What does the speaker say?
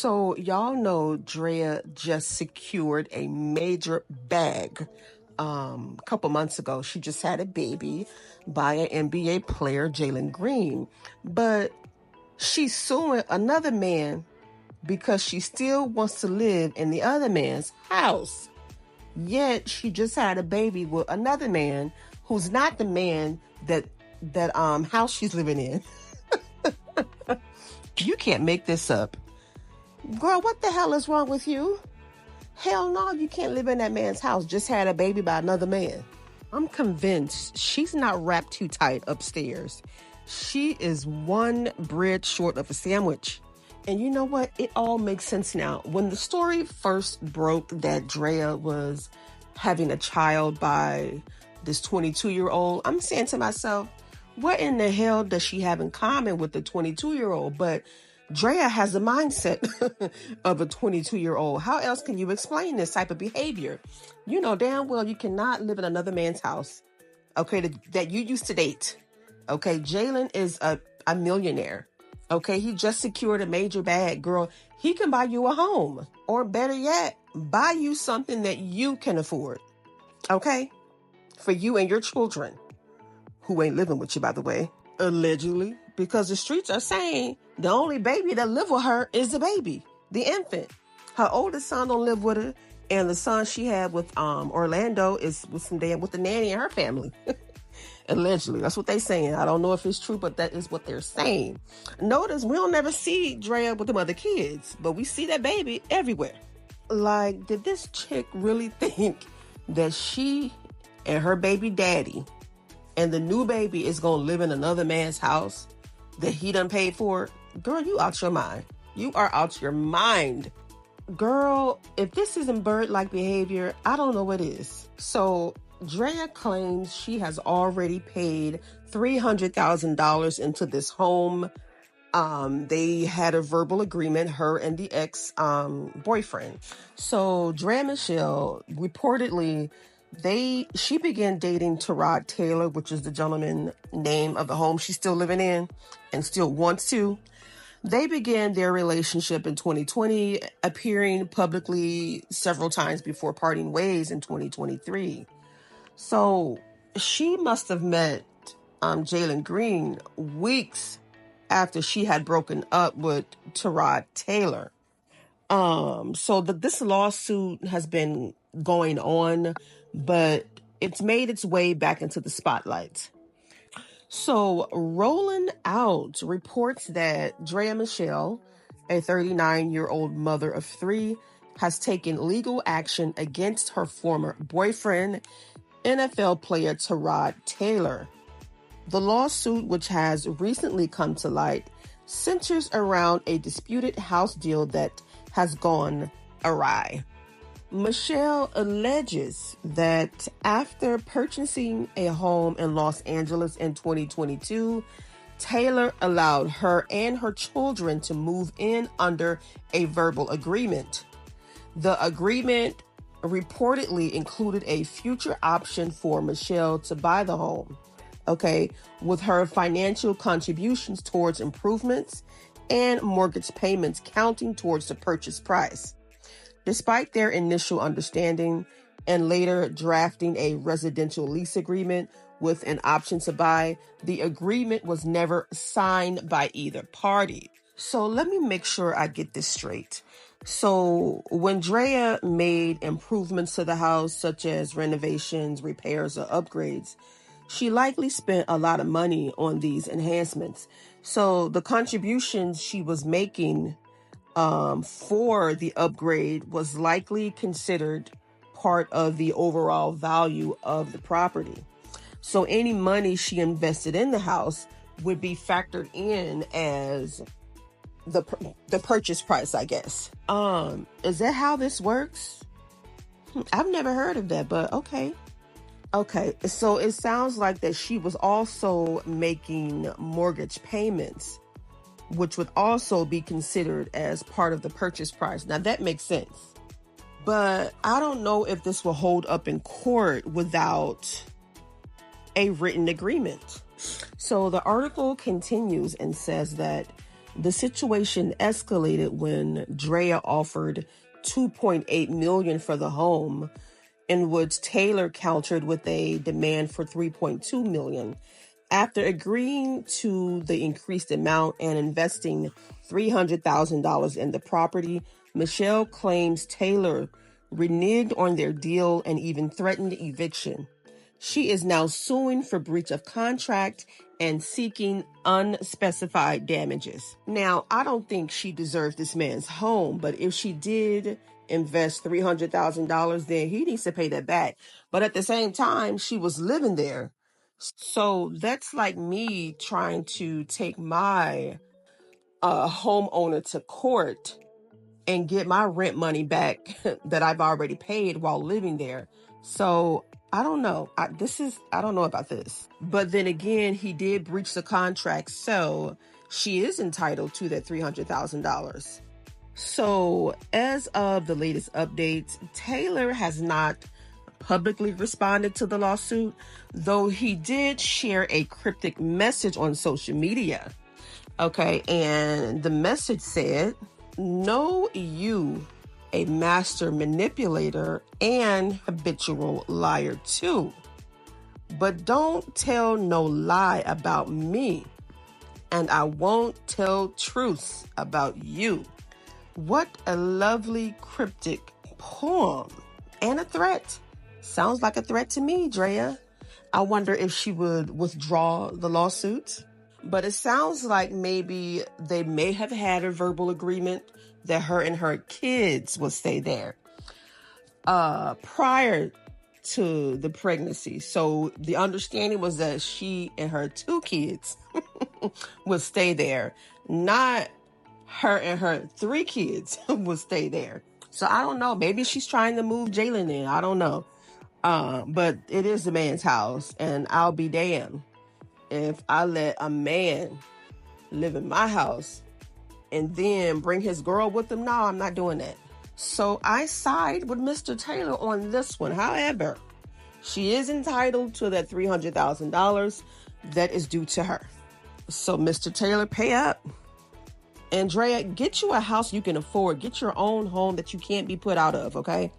So y'all know Draya just secured a major bag. A couple months ago, she just had a baby by an NBA player, Jalen Green. But she's suing another man because she still wants to live in the other man's house. Yet she just had a baby with another man who's not the man that house she's living in. You can't make this up. Girl, what the hell is wrong with you? Hell no, you can't live in that man's house. Just had a baby by another man. I'm convinced she's not wrapped too tight upstairs. She is one bread short of a sandwich. And you know what? It all makes sense now. When the story first broke that Draya was having a child by this 22-year-old, I'm saying to myself, what in the hell does she have in common with the 22-year-old? But Draya has the mindset of a 22-year-old. How else can you explain this type of behavior? You know damn well you cannot live in another man's house, okay, that you used to date. Okay, Jalen is a millionaire. Okay, he just secured a major bag. Girl, he can buy you a home. Or better yet, buy you something that you can afford. Okay? For you and your children, who ain't living with you, by the way. Allegedly. Because the streets are saying the only baby that live with her is the baby, the infant. Her oldest son don't live with her, and the son she had with Orlando is with the nanny and her family. Allegedly, that's what they saying. I don't know if it's true, but that is what they're saying. Notice we don't never see Draya with them other kids, but we see that baby everywhere. Like, did this chick really think that she and her baby daddy and the new baby is gonna live in another man's house that he done paid for? Girl, you out your mind. You are out your mind. Girl, if this isn't bird-like behavior, I don't know what is. So Draya claims she has already paid $300,000 into this home. They had a verbal agreement, her and the ex-boyfriend. So Draya Michele reportedly, she began dating Tyrod Taylor, which is the gentleman name of the home she's still living in and still wants to. They began their relationship in 2020, appearing publicly several times before parting ways in 2023. So she must have met Jalen Green weeks after she had broken up with Tyrod Taylor. So this lawsuit has been going on, but it's made its way back into the spotlight. So Rolling Out reports that Draya Michele, a 39-year-old mother of three, has taken legal action against her former boyfriend, NFL player Tyrod Taylor. The lawsuit, which has recently come to light, centers around a disputed house deal that has gone awry. Michele alleges that after purchasing a home in Los Angeles in 2022, Taylor allowed her and her children to move in under a verbal agreement. The agreement reportedly included a future option for Michele to buy the home, okay, with her financial contributions towards improvements and mortgage payments counting towards the purchase price. Despite their initial understanding and later drafting a residential lease agreement with an option to buy, the agreement was never signed by either party. So let me make sure I get this straight. So when Draya made improvements to the house, such as renovations, repairs, or upgrades, she likely spent a lot of money on these enhancements. So the contributions she was making for the upgrade was likely considered part of the overall value of the property. So any money she invested in the house would be factored in as the purchase price, I guess. Is that how this works? I've never heard of that, but okay. Okay, so it sounds like that she was also making mortgage payments, which would also be considered as part of the purchase price. Now that makes sense. But I don't know if this will hold up in court without a written agreement. So the article continues and says that The situation escalated when Draya offered $2.8 million for the home, in which Taylor countered with a demand for $3.2 million. After agreeing to the increased amount and investing $300,000 in the property, Michele claims Taylor reneged on their deal and even threatened eviction. She is now suing for breach of contract and seeking unspecified damages. Now, I don't think she deserves this man's home, but if she did invest $300,000, then he needs to pay that back. But at the same time, she was living there. So that's like me trying to take my homeowner to court and get my rent money back that I've already paid while living there. So I don't know. I don't know about this. But then again, he did breach the contract, so she is entitled to that $300,000. So as of the latest updates, Taylor has not publicly responded to the lawsuit, though he did share a cryptic message on social media. Okay, and the message said, "Know you a master manipulator and habitual liar too. But don't tell no lie about me, and I won't tell truths about you." What a lovely cryptic poem. And a threat. Sounds like a threat to me, Draya. I wonder if she would withdraw the lawsuit. But it sounds like maybe they may have had a verbal agreement that her and her kids will stay there prior to the pregnancy. So the understanding was that she and her 2 kids would stay there, not her and her 3 kids would stay there. So I don't know. Maybe she's trying to move Jalen in. I don't know. But it is the man's house, and I'll be damned if I let a man live in my house and then bring his girl with him. No, I'm not doing that. So I side with Mr. Taylor on this one. However, she is entitled to that $300,000 that is due to her. So Mr. Taylor, pay up. And Draya, get you a house you can afford. Get your own home that you can't be put out of, okay?